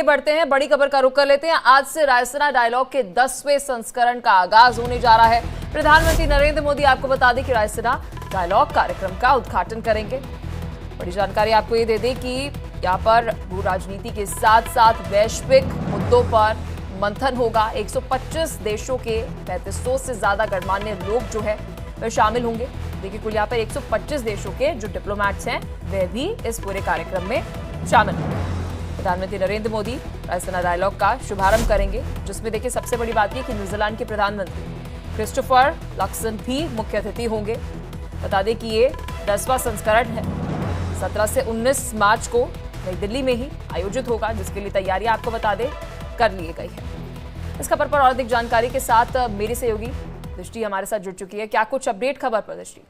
बढ़ते हैं, बड़ी खबर का रुख कर लेते हैं। आज से रायसीना डायलॉग के 10वें संस्करण का आगाज होने जा रहा है। प्रधानमंत्री नरेंद्र मोदी आपको बता दें कि रायसीना डायलॉग कार्यक्रम का उद्घाटन करेंगे। बड़ी जानकारी आपको ये दे दें कि यहाँ पर भू राजनीति के साथ साथ वैश्विक मुद्दों पर मंथन होगा। 125 देशों के 3500 से ज्यादा गणमान्य लोग जो है वह शामिल होंगे। देखिए, कुल यहाँ पर 125 देशों के जो डिप्लोमैट्स हैं वह भी इस पूरे कार्यक्रम में शामिल होंगे। प्रधानमंत्री नरेंद्र मोदी रायसीना डायलॉग का शुभारंभ करेंगे, जिसमें देखिए सबसे बड़ी बात यह कि न्यूजीलैंड के प्रधानमंत्री क्रिस्टोफर लक्सन भी मुख्य अतिथि होंगे। बता दें कि ये 10वां संस्करण है। 17 से 19 मार्च को नई दिल्ली में ही आयोजित होगा, जिसके लिए तैयारियां आपको बता दें कर ली गई है। इस खबर पर और अधिक जानकारी के साथ मेरी सहयोगी दृष्टि हमारे साथ जुड़ चुकी है। क्या कुछ अपडेट खबर पर दृष्टि?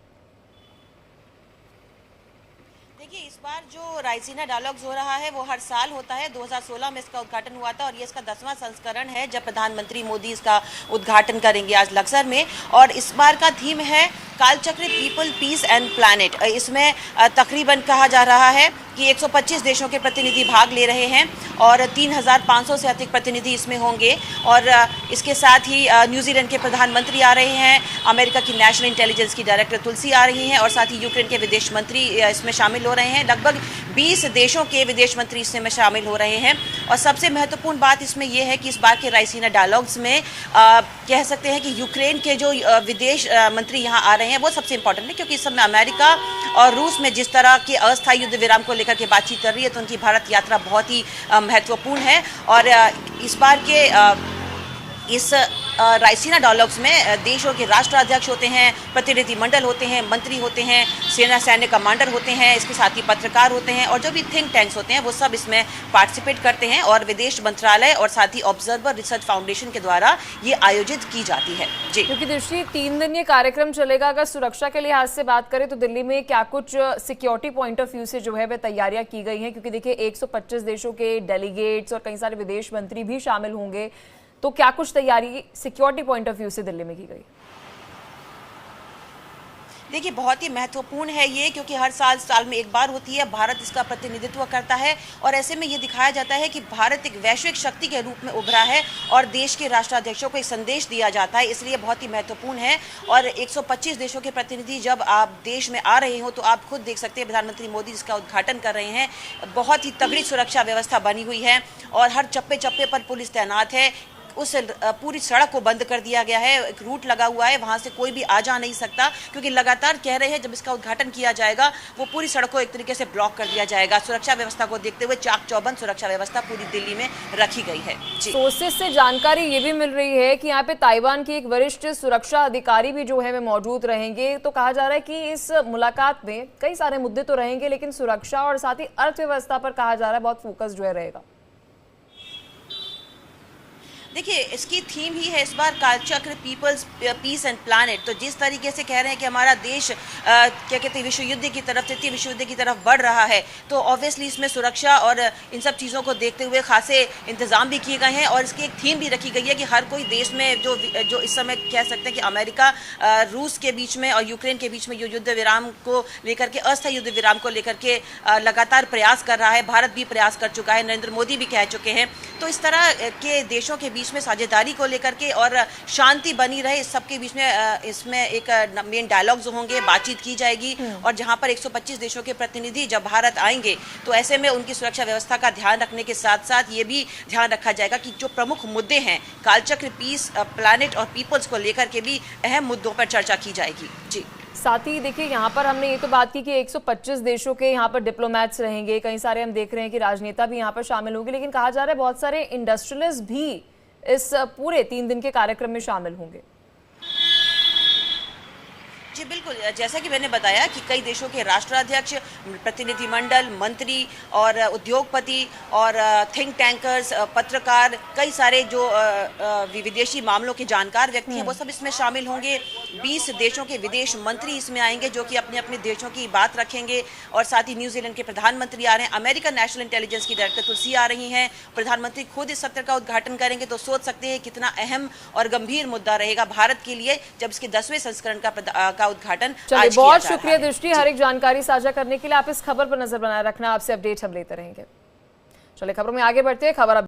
देखिए, इस बार जो रायसीना डायलॉग्स हो रहा है वो हर साल होता है। 2016 में इसका उद्घाटन हुआ था और ये इसका 10वां संस्करण है जब प्रधानमंत्री मोदी इसका उद्घाटन करेंगे आज लक्सर में। और इस बार का थीम है कालचक्र पीपल, पीस एंड प्लैनेट। इसमें तकरीबन कहा जा रहा है कि 125 देशों के प्रतिनिधि भाग ले रहे हैं और 3500 से अधिक प्रतिनिधि इसमें होंगे। और इसके साथ ही न्यूजीलैंड के प्रधानमंत्री आ रहे हैं, अमेरिका की नेशनल इंटेलिजेंस की डायरेक्टर तुलसी आ रही हैं और साथ ही यूक्रेन के विदेश मंत्री इसमें शामिल हो रहे हैं। लगभग 20 देशों के विदेश मंत्री इसमें शामिल हो रहे हैं। और सबसे महत्वपूर्ण बात इसमें यह है कि इस बार के रायसीना डायलॉग्स में कह सकते हैं कि यूक्रेन के जो विदेश मंत्री यहाँ आ रहे हैं वो सबसे इंपॉर्टेंट है, क्योंकि इस समय अमेरिका और रूस में जिस तरह के अस्थायी युद्ध विराम को लेकर के बातचीत कर रही है, तो उनकी भारत यात्रा बहुत ही महत्वपूर्ण है। और इस बार के इस रायसीना डायलॉग्स में देशों के राष्ट्राध्यक्ष होते हैं, प्रतिनिधि मंडल होते हैं, मंत्री होते हैं, सेना सैन्य कमांडर होते हैं, इसके साथ ही पत्रकार होते हैं और जो भी थिंक टैंक्स होते हैं वो सब इसमें पार्टिसिपेट करते हैं। और विदेश मंत्रालय और साथ ही ऑब्जर्वर रिसर्च फाउंडेशन के द्वारा ये आयोजित की जाती है। जी, क्योंकि दृष्टि 3 दिन ये कार्यक्रम चलेगा। अगर सुरक्षा के लिहाज से बात करें तो दिल्ली में क्या कुछ सिक्योरिटी पॉइंट ऑफ व्यू से जो है वह तैयारियां की गई हैं? क्योंकि देखिए 125 देशों के डेलीगेट्स और कई सारे विदेश मंत्री भी शामिल होंगे, तो क्या कुछ तैयारी सिक्योरिटी पॉइंट ऑफ व्यू से दिल्ली में की गई? देखिए, बहुत ही महत्वपूर्ण है ये, क्योंकि हर साल में एक बार होती है, भारत इसका प्रतिनिधित्व करता है और ऐसे में ये दिखाया जाता है कि भारत एक वैश्विक शक्ति के रूप में उभरा है और देश के राष्ट्राध्यक्षों को एक संदेश दिया जाता है, इसलिए बहुत ही महत्वपूर्ण है। और 125 देशों के प्रतिनिधि जब आप देश में आ रहे हो तो आप खुद देख सकते हैं प्रधानमंत्री मोदी इसका उद्घाटन कर रहे हैं। बहुत ही तगड़ी सुरक्षा व्यवस्था बनी हुई है और हर चप्पे चप्पे पर पुलिस तैनात है। उस पूरी सड़क को बंद कर दिया गया है, एक रूट लगा हुआ है, वहां से कोई भी आ जा नहीं सकता, क्योंकि लगातार कह रहे हैं जब इसका उद्घाटन किया जाएगा वो पूरी सड़क को एक तरीके से ब्लॉक कर दिया जाएगा। सुरक्षा व्यवस्था को देखते हुए चाक चौबंद सुरक्षा व्यवस्था पूरी दिल्ली में रखी गई है। सोर्सेस से जानकारी ये भी मिल रही है कि यहाँ पे ताइवान की एक वरिष्ठ सुरक्षा अधिकारी भी जो है वे मौजूद रहेंगे। तो कहा जा रहा है कि इस मुलाकात में कई सारे मुद्दे तो रहेंगे, लेकिन सुरक्षा और साथ ही अर्थव्यवस्था पर कहा जा रहा है बहुत फोकस जो है रहेगा। देखिए, इसकी थीम ही है इस बार कालचक्र पीपल्स, पीस एंड प्लैनेट। तो जिस तरीके से कह रहे हैं कि हमारा देश क्या कहते हैं विश्व युद्ध की तरफ, तृतीय विश्व युद्ध की तरफ बढ़ रहा है, तो ऑब्वियसली इसमें सुरक्षा और इन सब चीज़ों को देखते हुए खासे इंतजाम भी किए गए हैं। और इसकी एक थीम भी रखी गई है कि हर कोई देश में जो इस समय कह सकते हैं कि अमेरिका रूस के बीच में और यूक्रेन के बीच में जो युद्ध विराम को लेकर के, अस्थायी युद्ध विराम को लेकर के लगातार प्रयास कर रहा है। भारत भी प्रयास कर चुका है, नरेंद्र मोदी भी कह चुके हैं। तो इस तरह के देशों के बीच में साझेदारी को लेकर के और शांति बनी रहे, इस सबके बीच में इसमें एक मेन डायलॉग्स होंगे, बातचीत की जाएगी। और जहां पर 125 देशों के प्रतिनिधि जब भारत आएंगे तो ऐसे में उनकी सुरक्षा व्यवस्था का ध्यान रखने के साथ साथ ये भी ध्यान रखा जाएगा कि जो प्रमुख मुद्दे हैं कालचक्र, पीस, प्लैनेट और पीपल्स को लेकर के भी अहम मुद्दों पर चर्चा की जाएगी। जी, साथ ही देखिए यहाँ पर हमने ये तो बात की कि 125 देशों के यहाँ पर डिप्लोमैट्स रहेंगे, कई सारे हम देख रहे हैं कि राजनेता भी यहाँ पर शामिल होंगे, लेकिन कहा जा रहा है बहुत सारे इंडस्ट्रियलिस्ट भी इस पूरे 3 दिन के कार्यक्रम में शामिल होंगे। जी बिल्कुल, जैसा कि मैंने बताया कि कई देशों के राष्ट्राध्यक्ष, प्रतिनिधिमंडल, मंत्री और उद्योगपति और थिंक टैंकर्स, पत्रकार, कई सारे जो विदेशी मामलों के जानकार व्यक्ति हैं वो सब इसमें शामिल होंगे। 20 देशों के विदेश मंत्री इसमें आएंगे जो कि अपने अपने देशों की बात रखेंगे। और साथ ही न्यूजीलैंड के प्रधानमंत्री आ रहे हैं, अमेरिका नेशनल इंटेलिजेंस की डायरेक्टर तुलसी आ रही हैं, प्रधानमंत्री खुद इस सत्र का उद्घाटन करेंगे। तो सोच सकते हैं कितना अहम और गंभीर मुद्दा रहेगा भारत के लिए जब इसके 10वें संस्करण का उद्घाटन आज बहुत शुक्रिया दृष्टि हर एक जानकारी साझा करने के लिए। आप इस खबर पर नजर बनाए रखना, आपसे अपडेट हम लेते रहेंगे। चलिए खबरों में आगे बढ़ते हैं। खबर अब